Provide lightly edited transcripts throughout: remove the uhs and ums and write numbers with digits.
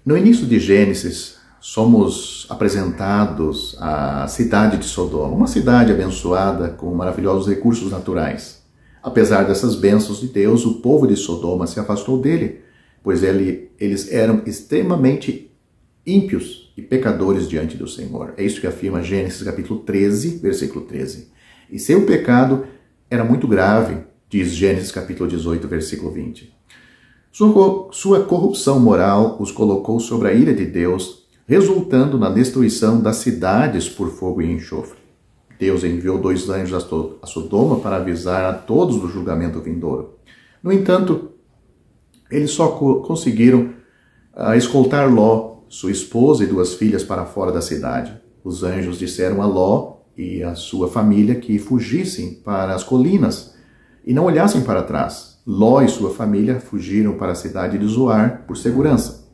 No início de Gênesis, somos apresentados à cidade de Sodoma, uma cidade abençoada com maravilhosos recursos naturais. Apesar dessas bênçãos de Deus, o povo de Sodoma se afastou dele, pois eles eram extremamente ímpios e pecadores diante do Senhor. É isso que afirma Gênesis capítulo 13, versículo 13. E seu pecado era muito grave, diz Gênesis capítulo 18, versículo 20. Sua corrupção moral os colocou sobre a ira de Deus, resultando na destruição das cidades por fogo e enxofre. Deus enviou 2 anjos a Sodoma para avisar a todos do julgamento vindouro. No entanto, eles só conseguiram escoltar Ló, sua esposa e 2 filhas para fora da cidade. Os anjos disseram a Ló e a sua família que fugissem para as colinas e não olhassem para trás. Ló e sua família fugiram para a cidade de Zoar por segurança.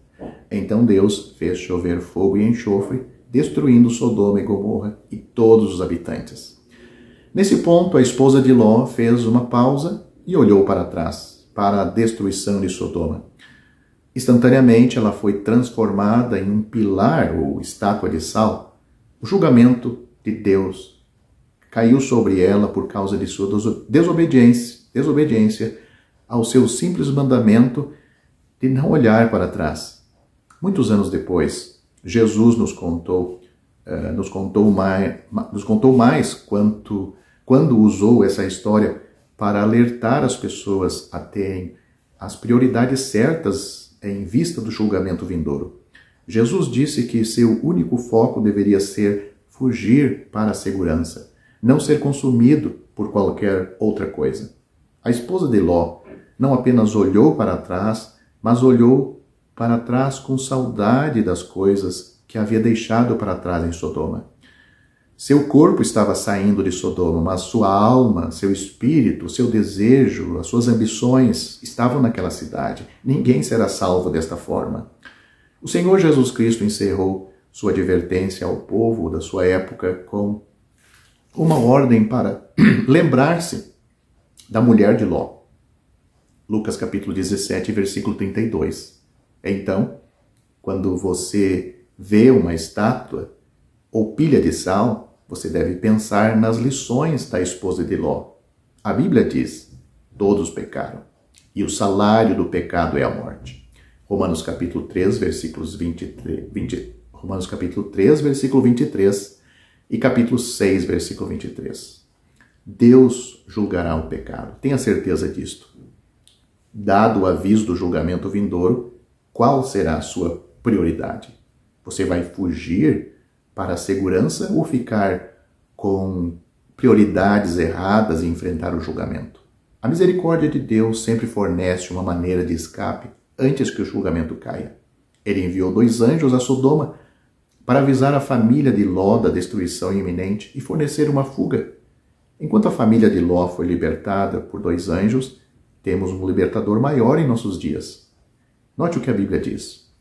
Então Deus fez chover fogo e enxofre, destruindo Sodoma e Gomorra e todos os habitantes. Nesse ponto, a esposa de Ló fez uma pausa e olhou para trás, para a destruição de Sodoma. Instantaneamente, ela foi transformada em um pilar ou estátua de sal. O julgamento de Deus caiu sobre ela por causa de sua desobediência ao seu simples mandamento de não olhar para trás. Muitos anos depois, Jesus nos contou mais quando usou essa história para alertar as pessoas a terem as prioridades certas em vista do julgamento vindouro. Jesus disse que seu único foco deveria ser fugir para a segurança, não ser consumido por qualquer outra coisa. A esposa de Ló não apenas olhou para trás, mas olhou para trás com saudade das coisas que havia deixado para trás em Sodoma. Seu corpo estava saindo de Sodoma, mas sua alma, seu espírito, seu desejo, as suas ambições estavam naquela cidade. Ninguém será salvo desta forma. O Senhor Jesus Cristo encerrou sua advertência ao povo da sua época com uma ordem para lembrar-se da mulher de Ló. Lucas capítulo 17, versículo 32. Então, quando você vê uma estátua ou pilha de sal, você deve pensar nas lições da esposa de Ló. A Bíblia diz: todos pecaram, e o salário do pecado é a morte. Romanos capítulo 3, versículos 23, Romanos capítulo 3, versículo 23 e capítulo 6, versículo 23. Deus julgará o pecado. Tenha certeza disto. Dado o aviso do julgamento vindouro, qual será a sua prioridade? Você vai fugir para a segurança ou ficar com prioridades erradas e enfrentar o julgamento? A misericórdia de Deus sempre fornece uma maneira de escape antes que o julgamento caia. Ele enviou 2 anjos a Sodoma para avisar a família de Ló da destruição iminente e fornecer uma fuga. Enquanto a família de Ló foi libertada por 2 anjos, temos um libertador maior em nossos dias. Note o que a Bíblia diz.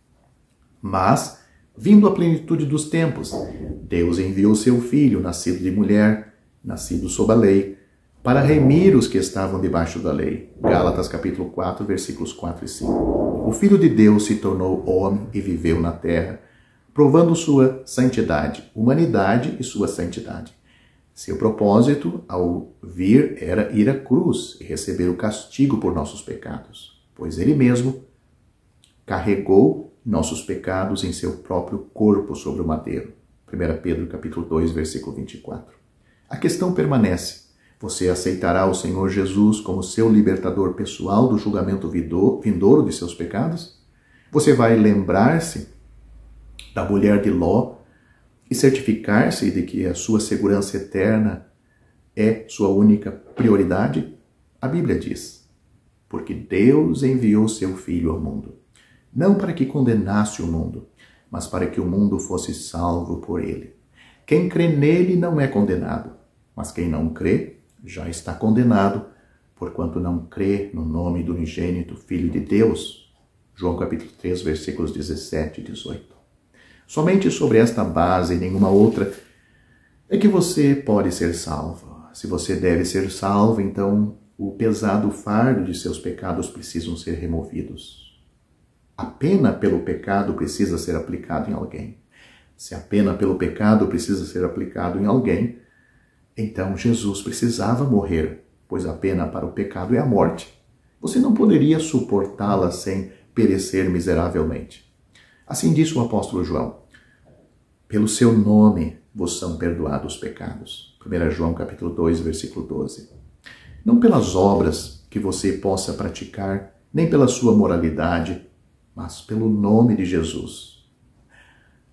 Mas, vindo a plenitude dos tempos, Deus enviou seu Filho, nascido de mulher, nascido sob a lei, para remir os que estavam debaixo da lei. Gálatas capítulo 4, versículos 4 e 5. O Filho de Deus se tornou homem e viveu na terra, provando sua santidade, humanidade e sua santidade. Seu propósito, ao vir, era ir à cruz e receber o castigo por nossos pecados, pois ele mesmo carregou nossos pecados em seu próprio corpo sobre o madeiro. 1 Pedro capítulo 2, versículo 24. A questão permanece. Você aceitará o Senhor Jesus como seu libertador pessoal do julgamento vindouro de seus pecados? Você vai lembrar-se da mulher de Ló e certificar-se de que a sua segurança eterna é sua única prioridade? A Bíblia diz: porque Deus enviou seu Filho ao mundo, não para que condenasse o mundo, mas para que o mundo fosse salvo por ele. Quem crê nele não é condenado, mas quem não crê já está condenado, porquanto não crê no nome do unigênito Filho de Deus. João capítulo 3, versículos 17 e 18. Somente sobre esta base e nenhuma outra é que você pode ser salvo. Se você deve ser salvo, então o pesado fardo de seus pecados precisam ser removidos. a pena pelo pecado precisa ser aplicada em alguém. Se a pena pelo pecado precisa ser aplicada em alguém, então Jesus precisava morrer, pois a pena para o pecado é a morte. Você não poderia suportá-la sem perecer miseravelmente. Assim disse o apóstolo João: pelo seu nome vos são perdoados os pecados. 1 João capítulo 2, versículo 12. Não pelas obras que você possa praticar, nem pela sua moralidade, mas pelo nome de Jesus.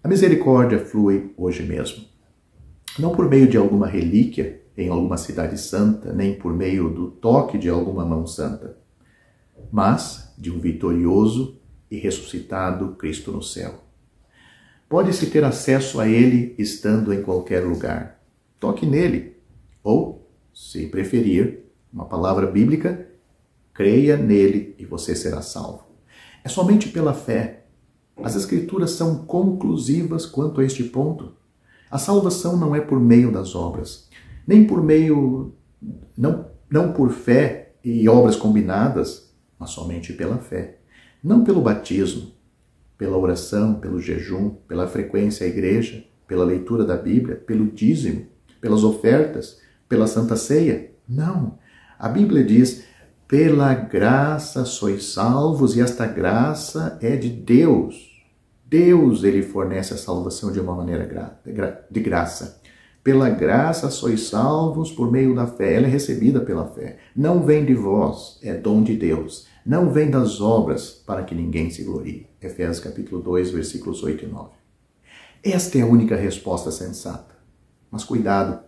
A misericórdia flui hoje mesmo. Não por meio de alguma relíquia em alguma cidade santa, nem por meio do toque de alguma mão santa, mas de um vitorioso e ressuscitado Cristo no céu. Pode-se ter acesso a Ele estando em qualquer lugar. Toque nele. Ou, se preferir, uma palavra bíblica, creia nele e você será salvo. É somente pela fé. As Escrituras são conclusivas quanto a este ponto. A salvação não é por meio das obras, nem por meio, não por fé e obras combinadas, mas somente pela fé. Não pelo batismo, pela oração, pelo jejum, pela frequência à igreja, pela leitura da Bíblia, pelo dízimo, pelas ofertas, pela Santa Ceia. Não. A Bíblia diz: pela graça sois salvos, e esta graça é de Deus. Deus, Ele fornece a salvação de uma maneira de graça. Pela graça sois salvos por meio da fé. Ela é recebida pela fé. Não vem de vós, é dom de Deus. Não vem das obras, para que ninguém se glorie. Efésios capítulo 2, versículos 8 e 9. Esta é a única resposta sensata. Mas cuidado,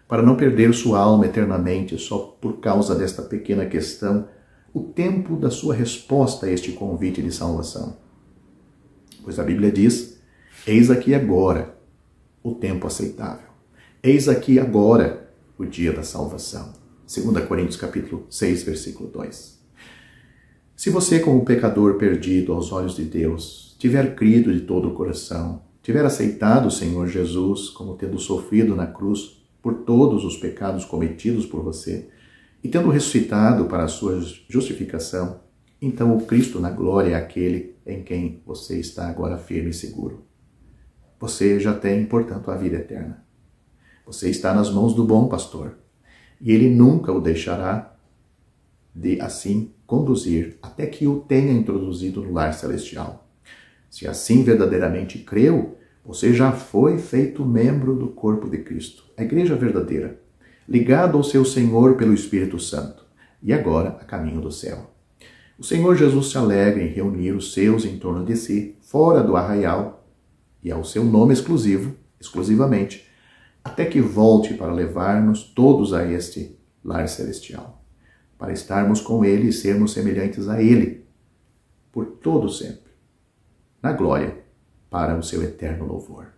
para não perder sua alma eternamente só por causa desta pequena questão, o tempo da sua resposta a este convite de salvação. Pois a Bíblia diz: eis aqui agora o tempo aceitável. Eis aqui agora o dia da salvação. 2 Coríntios capítulo 6, versículo 2. Se você, como pecador perdido aos olhos de Deus, tiver crido de todo o coração, tiver aceitado o Senhor Jesus como tendo sofrido na cruz por todos os pecados cometidos por você, e tendo ressuscitado para a sua justificação, então o Cristo na glória é aquele em quem você está agora firme e seguro. Você já tem, portanto, a vida eterna. Você está nas mãos do bom pastor, e ele nunca o deixará de assim conduzir até que o tenha introduzido no lar celestial. Se assim verdadeiramente creu, você já foi feito membro do corpo de Cristo, a igreja verdadeira, ligado ao seu Senhor pelo Espírito Santo, e agora a caminho do céu. O Senhor Jesus se alegra em reunir os seus em torno de si, fora do arraial, e ao seu nome exclusivamente, até que volte para levar-nos todos a este lar celestial, para estarmos com Ele e sermos semelhantes a Ele, por todo sempre, na glória, para o seu eterno louvor.